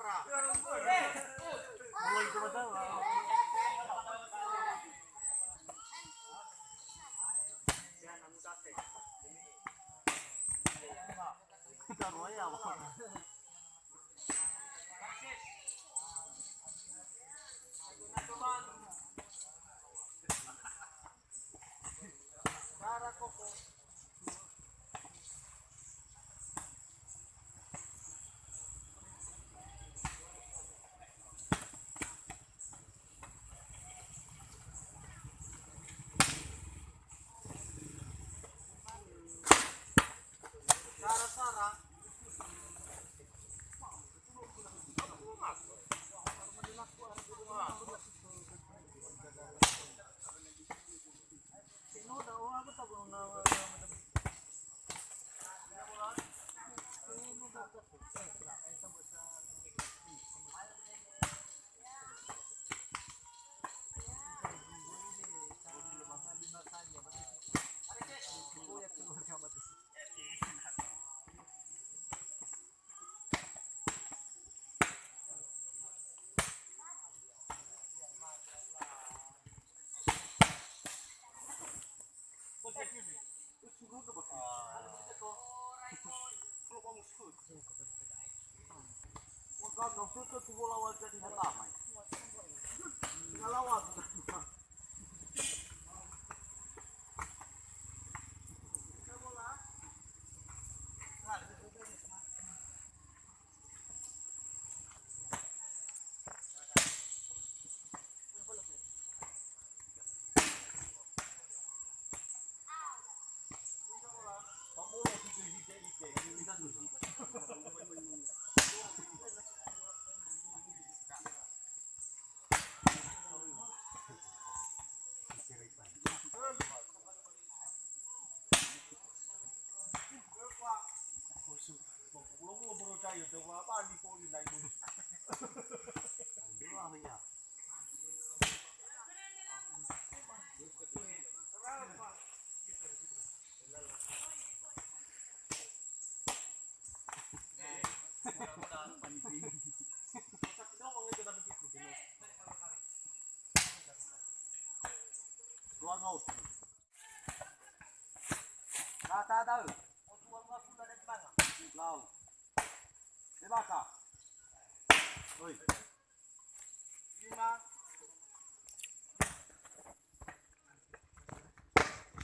Mulai ke mata. Taruh aja apa? Kau tutup tu bola wajah di pertama. Ngalawat. Tahu. Lau. Debaka. Oi. Lima.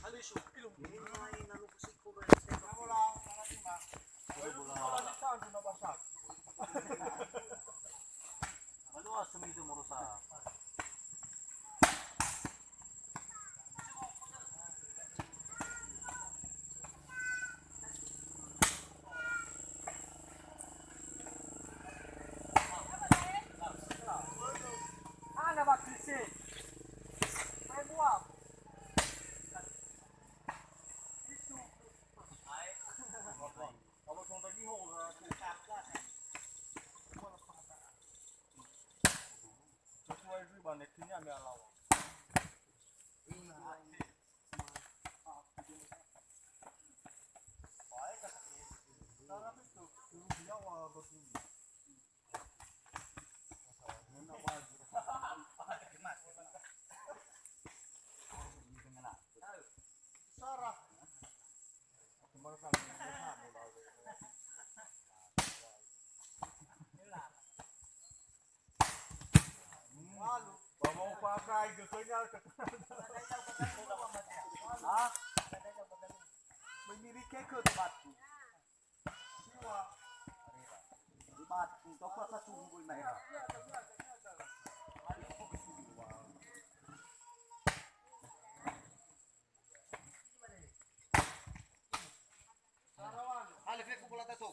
Halisu, ilum. Ini nalupusik ko ba sa bola, sana lima. Bola ni kan na basak. Maluwas sa medyo morosa. Pakai gesenya ah berdiri ke tempatku siwa tempatku toko satu bul merah Alif aku bola tato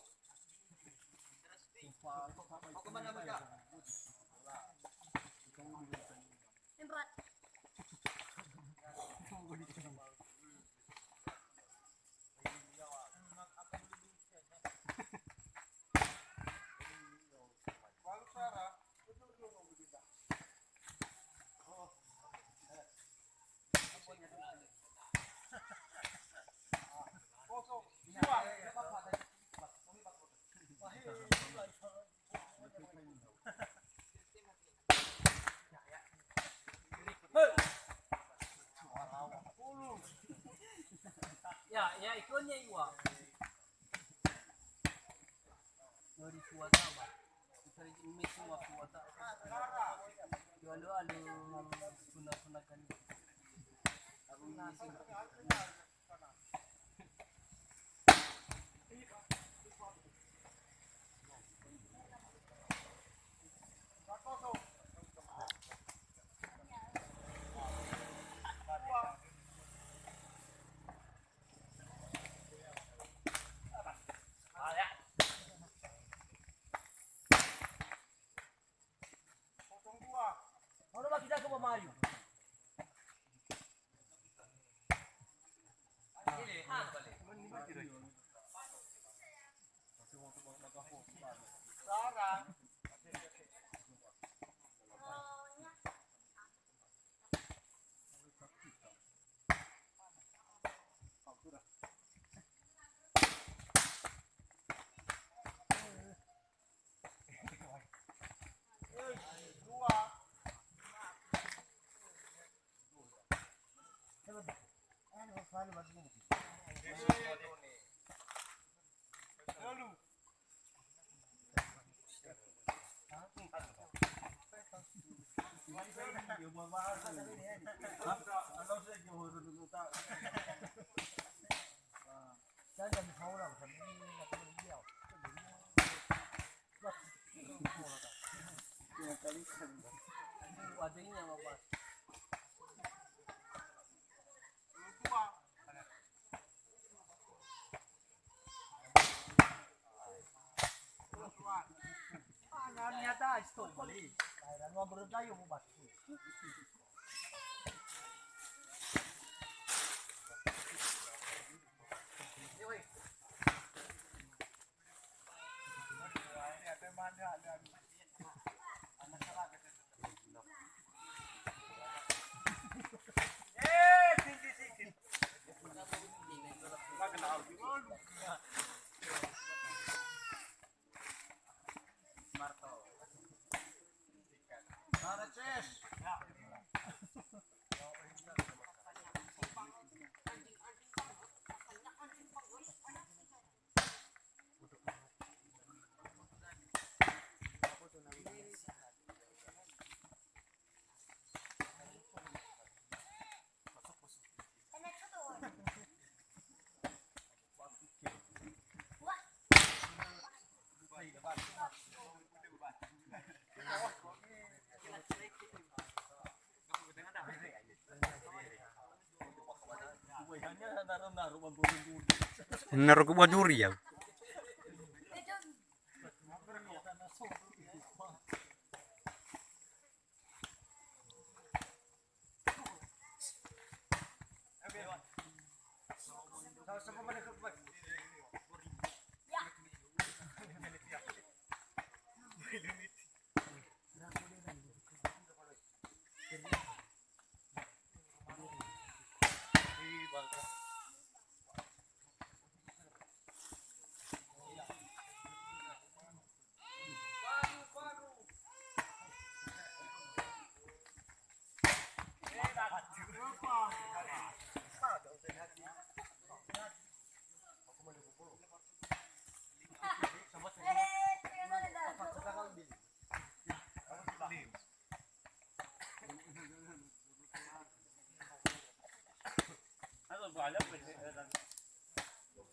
mau kemana mereka Empat. Ya ikonnya iwa. Dari kuota ba. Dari mesin wa kuota. Lalu guna kan. Aku nasi. Ano ba kita ko Mario? Ini ha balik. Sarang. Wadahnya apa? Nyata itu beli. Dan mau berdayu buat. Naruh ke bawah duri ya.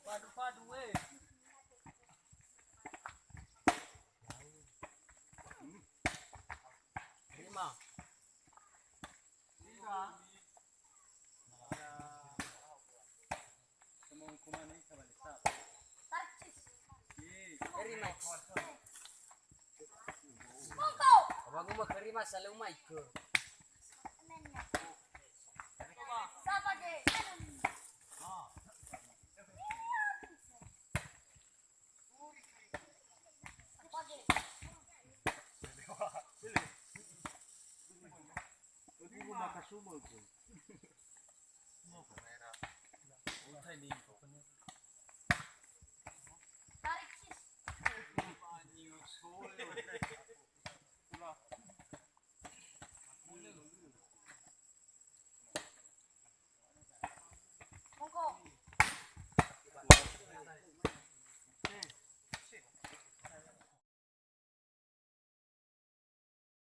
Padu-padu weh. Lima. Abang mau kerima selalu Michael. Makasumol ko. Untai ni ko.